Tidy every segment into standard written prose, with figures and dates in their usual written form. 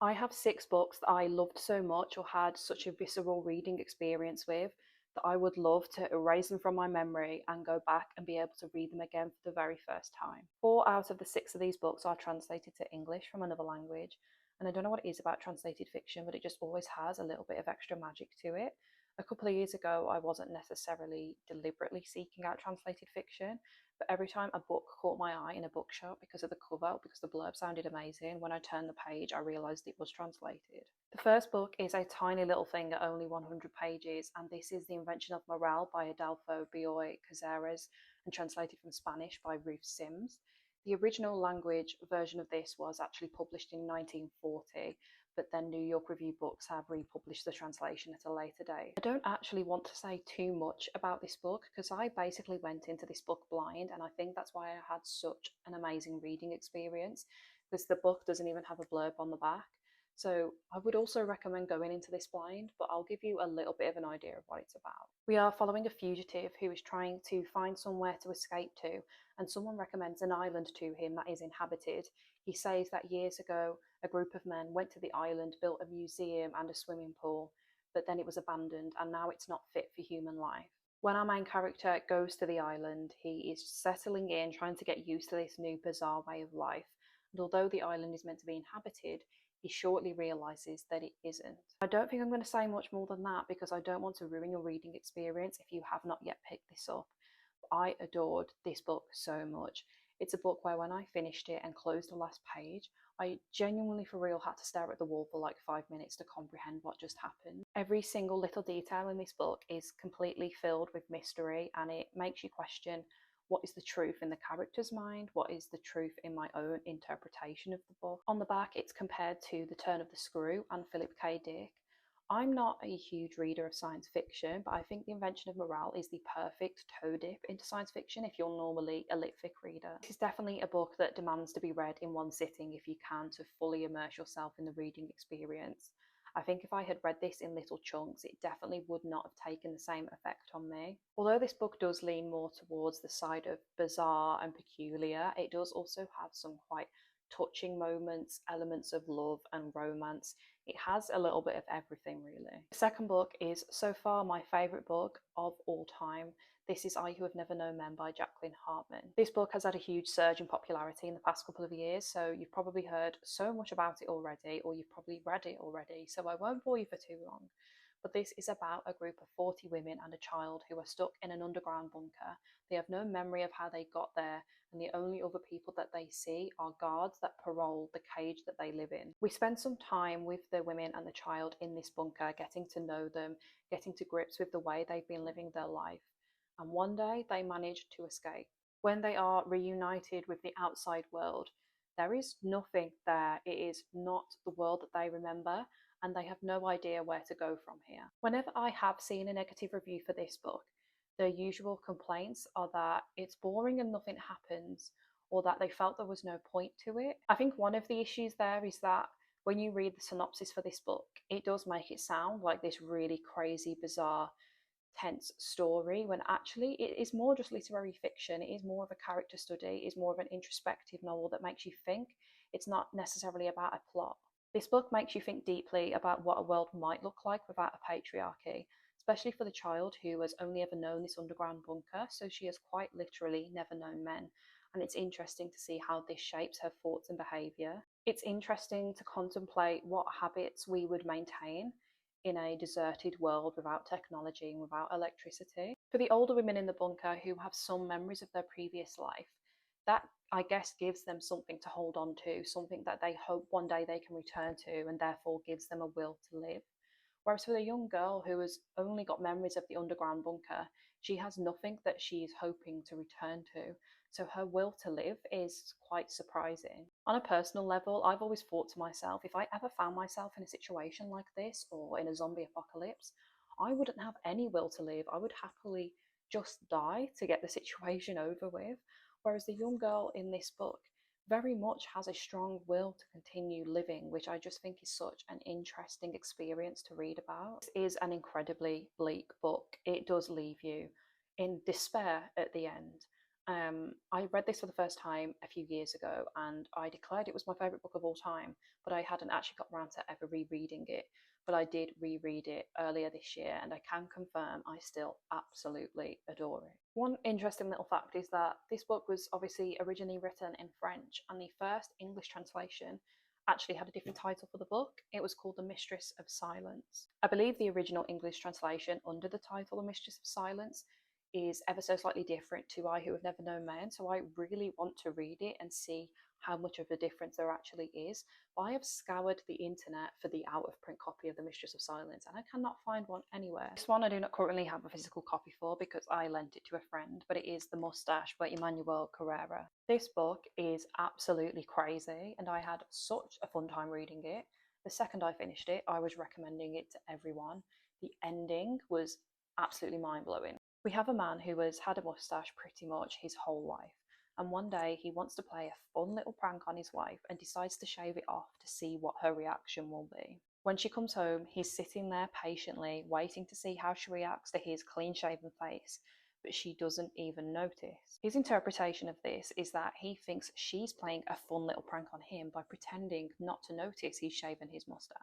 I have 6 books that I loved so much or had such a visceral reading experience with that I would love to erase them from my memory and go back and be able to read them again for the very first time. 4 out of the 6 of these books are translated to English from another language, and I don't know what it is about translated fiction, but it just always has a little bit of extra magic to it. A couple of years ago, I wasn't necessarily deliberately seeking out translated fiction, but every time a book caught my eye in a bookshop because of the cover, because the blurb sounded amazing, when I turned the page, I realised it was translated. The first book is a tiny little thing at only 100 pages, and this is The Invention of Morel by Adolfo Bioy Cazares and translated from Spanish by Ruth Sims. The original language version of this was actually published in 1940, but then New York Review Books have republished the translation at a later date. I don't actually want to say too much about this book because I basically went into this book blind, and I think that's why I had such an amazing reading experience, because the book doesn't even have a blurb on the back. So I would also recommend going into this blind, but I'll give you a little bit of an idea of what it's about. We are following a fugitive who is trying to find somewhere to escape to, and someone recommends an island to him that is inhabited. He says that years ago, a group of men went to the island, built a museum and a swimming pool, but then it was abandoned and now it's not fit for human life. When our main character goes to the island, he is settling in, trying to get used to this new bizarre way of life. And although the island is meant to be inhabited, he shortly realises that it isn't. I don't think I'm going to say much more than that because I don't want to ruin your reading experience if you have not yet picked this up. I adored this book so much. It's a book where when I finished it and closed the last page, I genuinely for real had to stare at the wall for like 5 minutes to comprehend what just happened. Every single little detail in this book is completely filled with mystery, and it makes you question what is the truth in the character's mind, what is the truth in my own interpretation of the book. On the back, it's compared to The Turn of the Screw and Philip K. Dick. I'm not a huge reader of science fiction, but I think The Invention of Morale is the perfect toe dip into science fiction if you're normally a lit fic reader. This is definitely a book that demands to be read in one sitting if you can, to fully immerse yourself in the reading experience. I think if I had read this in little chunks, it definitely would not have taken the same effect on me. Although this book does lean more towards the side of bizarre and peculiar, it does also have some quite touching moments, elements of love and romance. It has a little bit of everything, really. The second book is so far my favourite book of all time. This is I Who Have Never Known Men by Jacqueline Hartman. This book has had a huge surge in popularity in the past couple of years, so you've probably heard so much about it already, or you've probably read it already, so I won't bore you for too long. But this is about a group of 40 women and a child who are stuck in an underground bunker. They have no memory of how they got there, and the only other people that they see are guards that parole the cage that they live in. We spend some time with the women and the child in this bunker, getting to know them, getting to grips with the way they've been living their life. And one day they manage to escape. When they are reunited with the outside world, there is nothing there. It is not the world that they remember, and they have no idea where to go from here. Whenever I have seen a negative review for this book, the usual complaints are that it's boring and nothing happens, or that they felt there was no point to it. I think one of the issues there is that when you read the synopsis for this book, it does make it sound like this really crazy, bizarre, tense story, when actually it is more just literary fiction. It is more of a character study, it is more of an introspective novel that makes you think. It's not necessarily about a plot. This book makes you think deeply about what a world might look like without a patriarchy, especially for the child who has only ever known this underground bunker, so she has quite literally never known men. And it's interesting to see how this shapes her thoughts and behaviour. It's interesting to contemplate what habits we would maintain in a deserted world without technology and without electricity. For the older women in the bunker who have some memories of their previous life, that I guess gives them something to hold on to, something that they hope one day they can return to, and therefore gives them a will to live. Whereas for the young girl who has only got memories of the underground bunker, she has nothing that she is hoping to return to, so her will to live is quite surprising. On a personal level, I've always thought to myself, if I ever found myself in a situation like this or in a zombie apocalypse, I wouldn't have any will to live. I would happily just die to get the situation over with. Whereas the young girl in this book very much has a strong will to continue living, which I just think is such an interesting experience to read about. This is an incredibly bleak book. It does leave you in despair at the end. I read this for the first time a few years ago and I declared it was my favourite book of all time, but I hadn't actually got around to ever rereading it. But I did reread it earlier this year and I can confirm I still absolutely adore it. One interesting little fact is that this book was obviously originally written in French and the first English translation actually had a different title for the book. It was called The Mistress of Silence. I believe the original English translation under the title The Mistress of Silence is ever so slightly different to I Who Have Never Known Man. So I really want to read it and see how much of a difference there actually is. But I have scoured the internet for the out of print copy of The Mistress of Silence and I cannot find one anywhere. This one I do not currently have a physical copy for because I lent it to a friend, but it is The Moustache by Emmanuel Carrera. This book is absolutely crazy and I had such a fun time reading it. The second I finished it, I was recommending it to everyone. The ending was absolutely mind-blowing. We have a man who has had a moustache pretty much his whole life, and one day he wants to play a fun little prank on his wife and decides to shave it off to see what her reaction will be. When she comes home, he's sitting there patiently, waiting to see how she reacts to his clean shaven face, but she doesn't even notice. His interpretation of this is that he thinks she's playing a fun little prank on him by pretending not to notice he's shaven his moustache.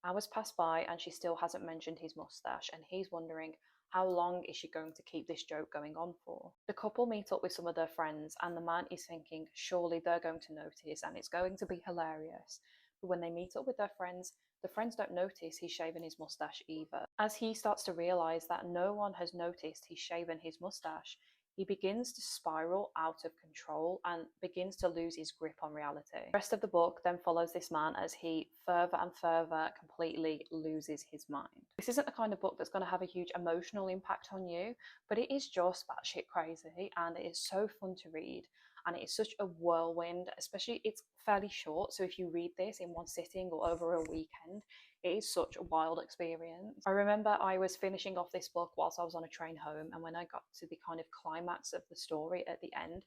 Hours pass by and she still hasn't mentioned his moustache, and he's wondering how long is she going to keep this joke going on for? The couple meet up with some of their friends, and the man is thinking surely they're going to notice and it's going to be hilarious. But when they meet up with their friends, the friends don't notice he's shaven his moustache either. As he starts to realise that no one has noticed he's shaven his moustache, he begins to spiral out of control and begins to lose his grip on reality. The rest of the book then follows this man as he further and further completely loses his mind. This isn't the kind of book that's going to have a huge emotional impact on you, but it is just batshit crazy and it is so fun to read. And it is such a whirlwind, especially it's fairly short. So if you read this in one sitting or over a weekend, it is such a wild experience. I remember I was finishing off this book whilst I was on a train home, and when I got to the kind of climax of the story at the end,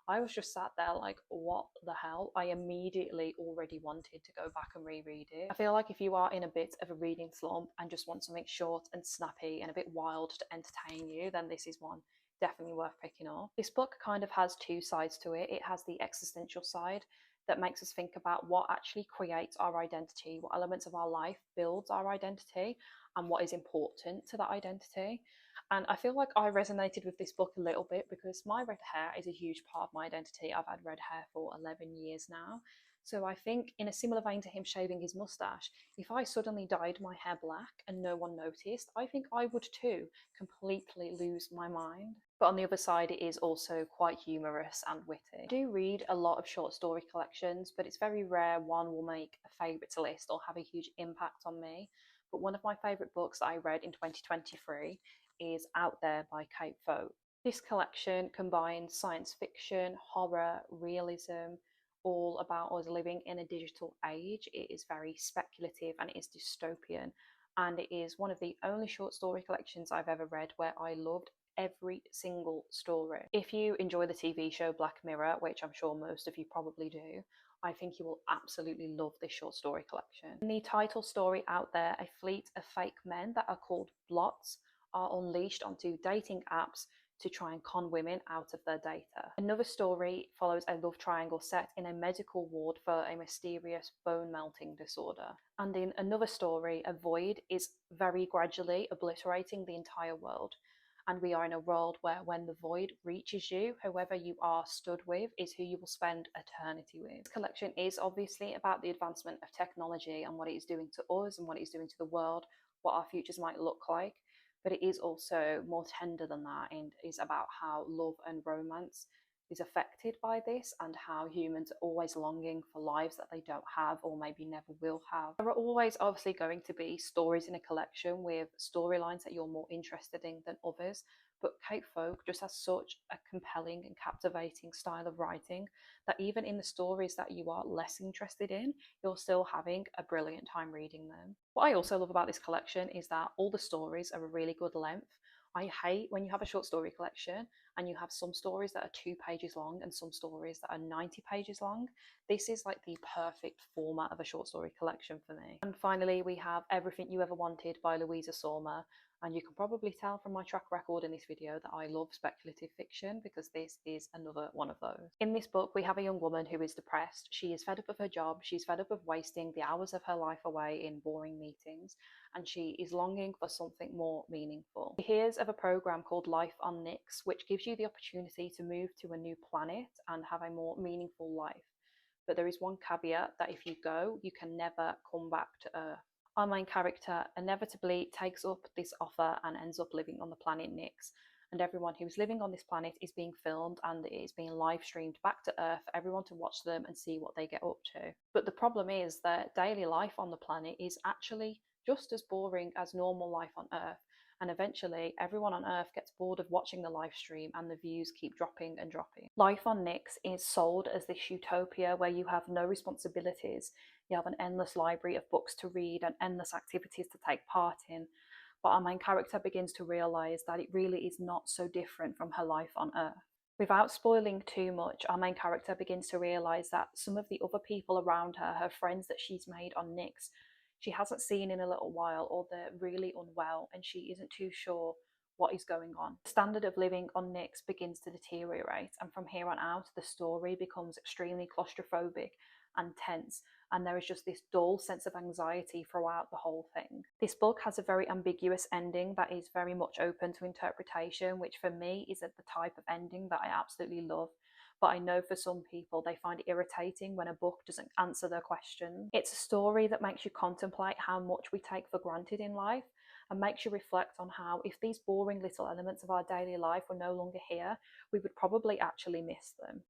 I was just sat there like, what the hell? I immediately already wanted to go back and reread it. I feel like if you are in a bit of a reading slump and just want something short and snappy and a bit wild to entertain you, then this is one definitely worth picking up. This book kind of has two sides to it. It has the existential side that makes us think about what actually creates our identity, what elements of our life builds our identity, and what is important to that identity. And I feel like I resonated with this book a little bit because my red hair is a huge part of my identity. I've had red hair for 11 years now. So I think in a similar vein to him shaving his moustache, if I suddenly dyed my hair black and no one noticed, I think I would too completely lose my mind. But on the other side, it is also quite humorous and witty. I do read a lot of short story collections, but it's very rare one will make a favourites list or have a huge impact on me. But one of my favourite books that I read in 2023 is Out There by Kate Folk. This collection combines science fiction, horror, realism, all about us living in a digital age. It is very speculative and it is dystopian, and it is one of the only short story collections I've ever read where I loved every single story. If you enjoy the TV show Black Mirror, which I'm sure most of you probably do, I think you will absolutely love this short story collection. In the title story Out There, a fleet of fake men that are called blots are unleashed onto dating apps to try and con women out of their data. Another story follows a love triangle set in a medical ward for a mysterious bone melting disorder. And in another story, a void is very gradually obliterating the entire world. And we are in a world where when the void reaches you, whoever you are stood with is who you will spend eternity with. This collection is obviously about the advancement of technology and what it is doing to us and what it is doing to the world, what our futures might look like. But it is also more tender than that and is about how love and romance is affected by this and how humans are always longing for lives that they don't have or maybe never will have. There are always obviously going to be stories in a collection with storylines that you're more interested in than others, but Kate Folk just has such a compelling and captivating style of writing that even in the stories that you are less interested in, you're still having a brilliant time reading them. What I also love about this collection is that all the stories are a really good length. I hate when you have a short story collection and you have some stories that are 2 pages long and some stories that are 90 pages long. This is like the perfect format of a short story collection for me. And finally, we have Everything You Ever Wanted by Louisa Sommer. And you can probably tell from my track record in this video that I love speculative fiction, because this is another one of those. In this book, we have a young woman who is depressed. She is fed up of her job. She's fed up of wasting the hours of her life away in boring meetings, and she is longing for something more meaningful. She hears of a program called Life on Nyx, which gives you the opportunity to move to a new planet and have a more meaningful life. But there is one caveat, that if you go, you can never come back to Earth. Our main character inevitably takes up this offer and ends up living on the planet Nyx. And everyone who's living on this planet is being filmed, and it is being live streamed back to Earth for everyone to watch them and see what they get up to. But the problem is that daily life on the planet is actually just as boring as normal life on Earth. And eventually, everyone on Earth gets bored of watching the live stream, and the views keep dropping and dropping. Life on Nyx is sold as this utopia where you have no responsibilities. You have an endless library of books to read and endless activities to take part in. But our main character begins to realise that it really is not so different from her life on Earth. Without spoiling too much, our main character begins to realise that some of the other people around her, her friends that she's made on Nyx, she hasn't seen in a little while, or they're really unwell and she isn't too sure what is going on. The standard of living on Nyx begins to deteriorate, and from here on out, the story becomes extremely claustrophobic and tense, and there is just this dull sense of anxiety throughout the whole thing. This book has a very ambiguous ending that is very much open to interpretation, which for me is the type of ending that I absolutely love. But I know for some people they find it irritating when a book doesn't answer their questions. It's a story that makes you contemplate how much we take for granted in life, and makes you reflect on how, if these boring little elements of our daily life were no longer here, we would probably actually miss them.